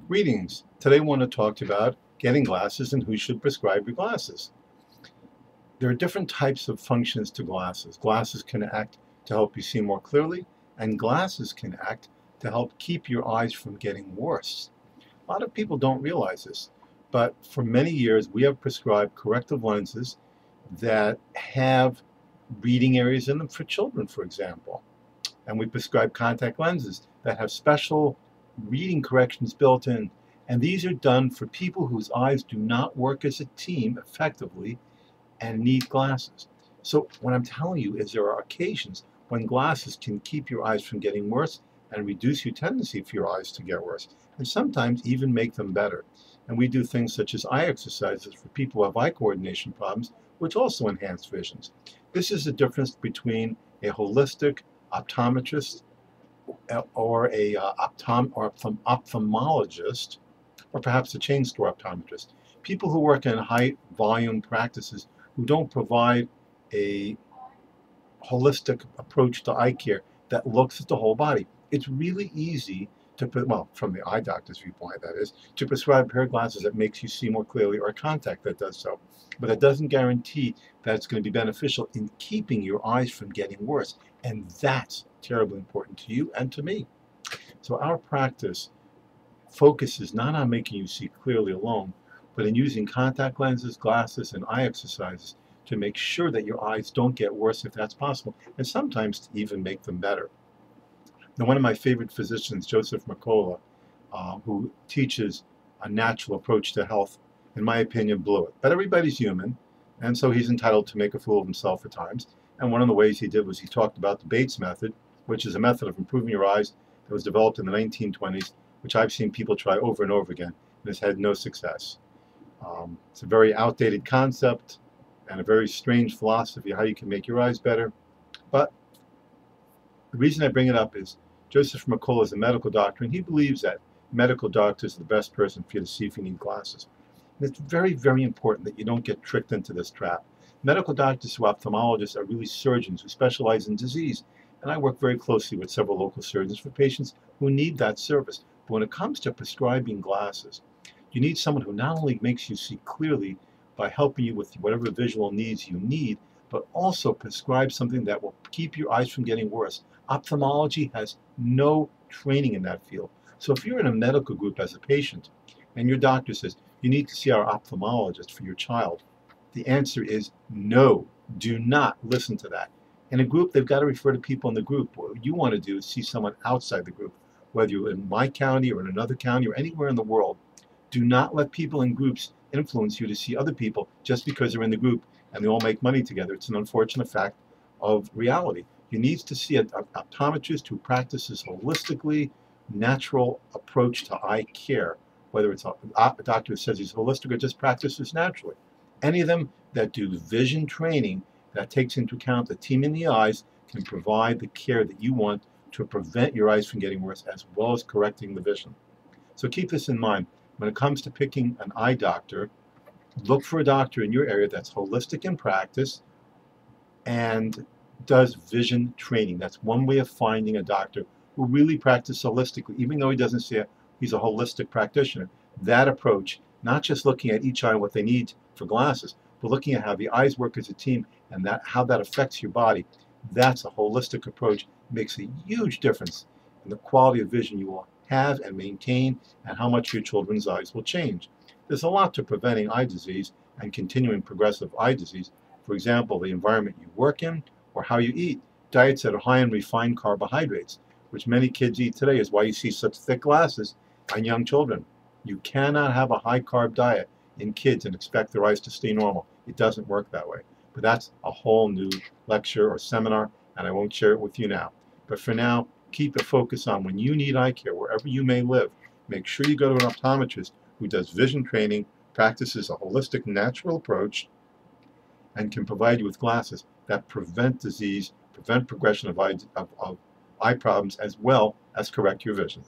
Greetings. Today I want to talk about getting glasses and who should prescribe your glasses. There are different types of functions to glasses. Glasses can act to help you see more clearly, and glasses can act to help keep your eyes from getting worse. A lot of people don't realize this, but for many years we have prescribed corrective lenses that have reading areas in them for children, for example. And we prescribe contact lenses that have special reading corrections built in. And these are done for people whose eyes do not work as a team effectively and need glasses. So what I'm telling you is there are occasions when glasses can keep your eyes from getting worse and reduce your tendency for your eyes to get worse, and sometimes even make them better. And we do things such as eye exercises for people who have eye coordination problems, which also enhance visions. This is the difference between a holistic optometrist or a ophthalmologist, or perhaps a chain store optometrist. People who work in high volume practices who don't provide a holistic approach to eye care that looks at the whole body. It's really easy to put, well, from the eye doctor's viewpoint, that is, to prescribe a pair of glasses that makes you see more clearly or a contact that does so. But that doesn't guarantee that it's going to be beneficial in keeping your eyes from getting worse. And that's terribly important to you and to me. So our practice focuses not on making you see clearly alone, but in using contact lenses, glasses, and eye exercises to make sure that your eyes don't get worse if that's possible, and sometimes to even make them better. Now, one of my favorite physicians, Joseph Mercola, who teaches a natural approach to health, in my opinion, blew it. But everybody's human, and so he's entitled to make a fool of himself at times. And one of the ways he did was he talked about the Bates method, which is a method of improving your eyes that was developed in the 1920s, which I've seen people try over and over again, and has had no success. It's a very outdated concept and a very strange philosophy of how you can make your eyes better. But the reason I bring it up is Joseph Mercola is a medical doctor, and he believes that medical doctors are the best person for you to see if you need glasses. And it's very, very important that you don't get tricked into this trap. Medical doctors who are ophthalmologists are really surgeons who specialize in disease, and I work very closely with several local surgeons for patients who need that service. But when it comes to prescribing glasses, you need someone who not only makes you see clearly by helping you with whatever visual needs you need, but also prescribe something that will keep your eyes from getting worse. Ophthalmology has no training in that field. So if you're in a medical group as a patient and your doctor says you need to see our ophthalmologist for your child, the answer is no. Do not listen to that. In a group, they've got to refer to people in the group. What you want to do is see someone outside the group, whether you're in my county or in another county or anywhere in the world. Do not let people in groups influence you to see other people just because they're in the group and they all make money together. It's an unfortunate fact of reality. You need to see an optometrist who practices holistically natural approach to eye care, whether it's a doctor who says he's holistic or just practices naturally. Any of them that do vision training that takes into account the team in the eyes can provide the care that you want to prevent your eyes from getting worse as well as correcting the vision. So keep this in mind. When it comes to picking an eye doctor, look for a doctor in your area that's holistic in practice and does vision training. That's one way of finding a doctor who really practices holistically, even though he doesn't say he's a holistic practitioner. That approach, not just looking at each eye and what they need for glasses, but looking at how the eyes work as a team and how that affects your body, that's a holistic approach. It makes a huge difference in the quality of vision you will have and maintain and how much your children's eyes will change. There's a lot to preventing eye disease and continuing progressive eye disease. For example, the environment you work in or how you eat. Diets that are high in refined carbohydrates, which many kids eat today, is why you see such thick glasses on young children. You cannot have a high carb diet in kids and expect their eyes to stay normal. It doesn't work that way. But that's a whole new lecture or seminar, and I won't share it with you now. But for now, keep a focus on when you need eye care, wherever you may live. Make sure you go to an optometrist who does vision training, practices a holistic natural approach, and can provide you with glasses that prevent disease, prevent progression of eye problems, as well as correct your vision.